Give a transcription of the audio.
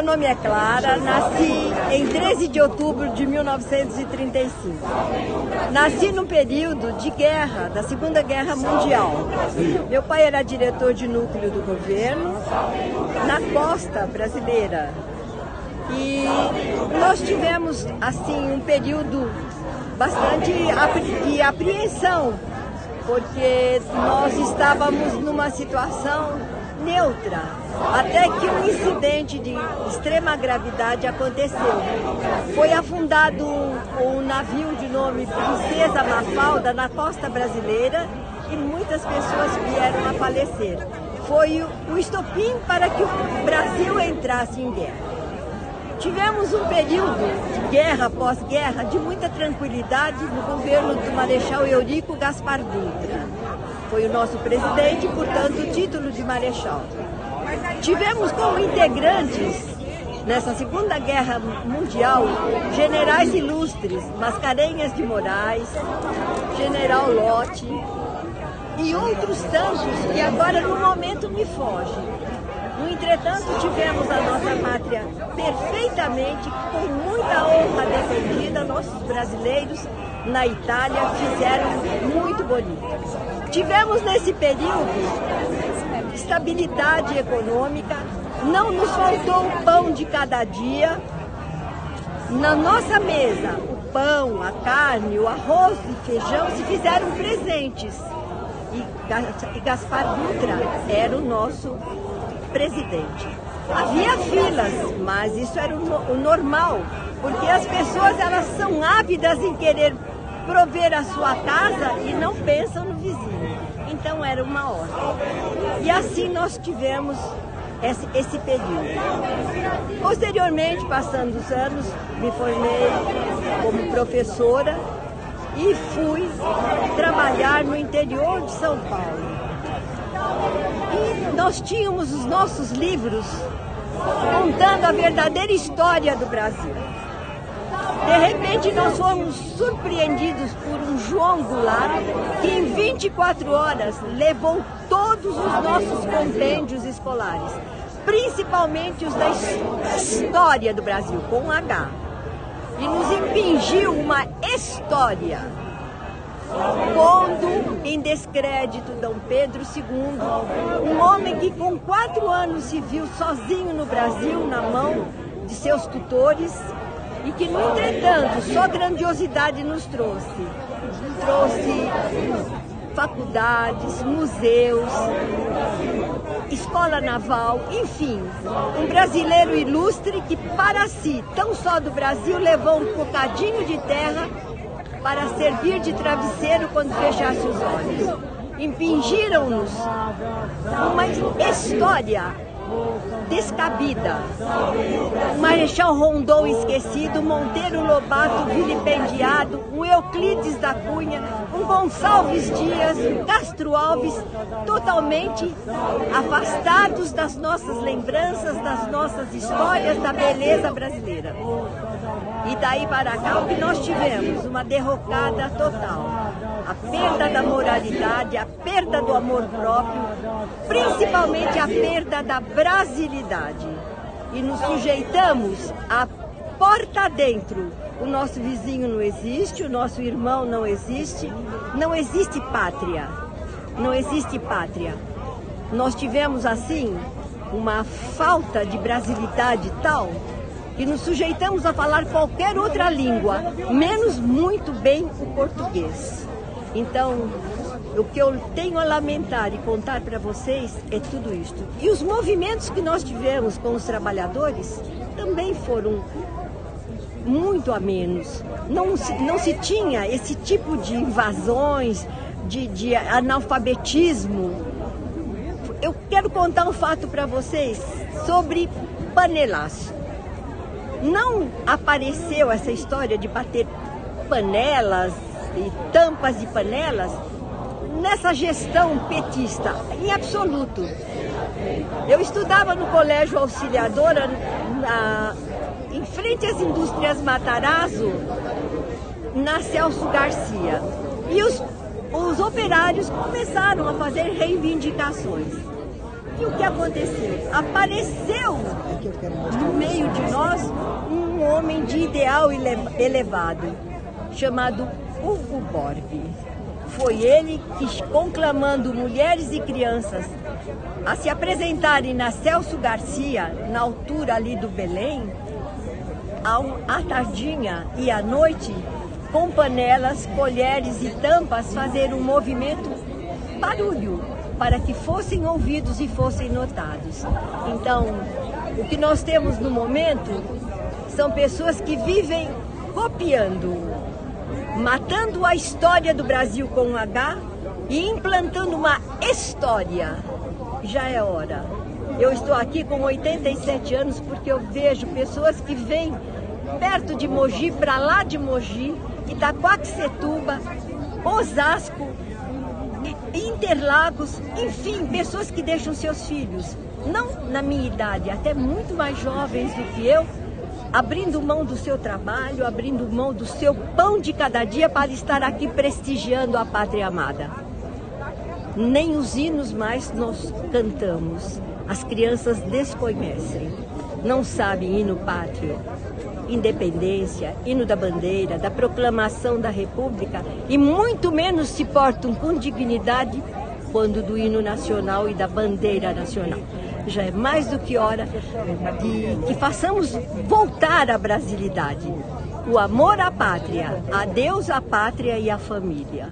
nome é Clara, nasci em 13 de outubro de 1935. Nasci num período de guerra, da Segunda Guerra Mundial. Meu pai era diretor de núcleo do governo na costa brasileira. E nós tivemos, assim, um período bastante de apreensão, porque nós estávamos numa situação neutra, até que um incidente de extrema gravidade aconteceu. Foi afundado um navio de nome Princesa Mafalda na costa brasileira e muitas pessoas vieram a falecer. Foi o estopim para que o Brasil entrasse em guerra. Tivemos um período de guerra, pós-guerra, de muita tranquilidade no governo do Marechal Eurico Gaspar Dutra. Foi o nosso presidente, portanto, o título de Marechal. Tivemos como integrantes, nessa Segunda Guerra Mundial, generais ilustres, Mascarenhas de Moraes, General Lott e outros tantos que agora no momento me fogem. No entretanto, tivemos a nossa pátria perfeitamente, com muita honra defendida. Nossos brasileiros na Itália fizeram muito bonito. Tivemos nesse período estabilidade econômica, não nos faltou o pão de cada dia. Na nossa mesa, o pão, a carne, o arroz e feijão se fizeram presentes. E Gaspar Dutra era o nosso presidente. Havia filas, mas isso era o normal, porque as pessoas elas são ávidas em querer prover a sua casa e não pensam no vizinho. Então era uma ordem. E assim nós tivemos esse período. Posteriormente, passando os anos, me formei como professora e fui trabalhar no interior de São Paulo. E nós tínhamos os nossos livros contando a verdadeira história do Brasil. De repente nós fomos surpreendidos por um João Goulart que em 24 horas levou todos os nossos compêndios escolares, principalmente os da história do Brasil, com H, e nos impingiu uma história, pondo em descrédito Dom Pedro II, um homem que com 4 anos se viu sozinho no Brasil, na mão de seus tutores, e que, no entretanto, só grandiosidade nos trouxe. Trouxe faculdades, museus, escola naval, enfim, um brasileiro ilustre que para si, tão só do Brasil, levou um bocadinho de terra para servir de travesseiro quando fechasse os olhos. Impingiram-nos uma história descabida. O Marechal Rondon esquecido, Monteiro Lobato vilipendiado, um Euclides da Cunha, um Gonçalves Dias, um Castro Alves, totalmente afastados das nossas lembranças, das nossas histórias, da beleza brasileira. E daí para cá o que nós tivemos? Uma derrocada total. A perda da moralidade, a perda do amor próprio, principalmente a perda da brasilidade. E nos sujeitamos a porta dentro. O nosso vizinho não existe, o nosso irmão não existe pátria. Não existe pátria. Nós tivemos assim uma falta de brasilidade tal que nos sujeitamos a falar qualquer outra língua, menos muito bem o português. Então, o que eu tenho a lamentar e contar para vocês é tudo isto. E os movimentos que nós tivemos com os trabalhadores também foram muito a menos. Não se tinha esse tipo de invasões, de analfabetismo. Eu quero contar um fato para vocês sobre panelaço. Não apareceu essa história de bater panelas e tampas de panelas nessa gestão petista, em absoluto. Eu estudava no Colégio Auxiliadora, em frente às indústrias Matarazzo, na Celso Garcia. E os operários começaram a fazer reivindicações. E o que aconteceu? Apareceu no meio de nós um homem de ideal elevado, chamado Hugo Borbe. Foi ele que, conclamando mulheres e crianças a se apresentarem na Celso Garcia, na altura ali do Belém, à tardinha e à noite, com panelas, colheres e tampas, fazer um movimento barulho, para que fossem ouvidos e fossem notados. Então, o que nós temos no momento são pessoas que vivem copiando, matando a história do Brasil com um H e implantando uma história. Já é hora. Eu estou aqui com 87 anos porque eu vejo pessoas que vêm perto de Mogi, para lá de Mogi, Itaquaquecetuba, Osasco, Interlagos, enfim, pessoas que deixam seus filhos, não na minha idade, até muito mais jovens do que eu, abrindo mão do seu trabalho, abrindo mão do seu pão de cada dia para estar aqui prestigiando a pátria amada. Nem os hinos mais nós cantamos, as crianças desconhecem, não sabem hino pátrio, independência, hino da bandeira, da proclamação da República, e muito menos se portam com dignidade quando do hino nacional e da bandeira nacional. Já é mais do que hora de que façamos voltar à brasilidade, o amor à pátria, a Deus, à pátria e à família.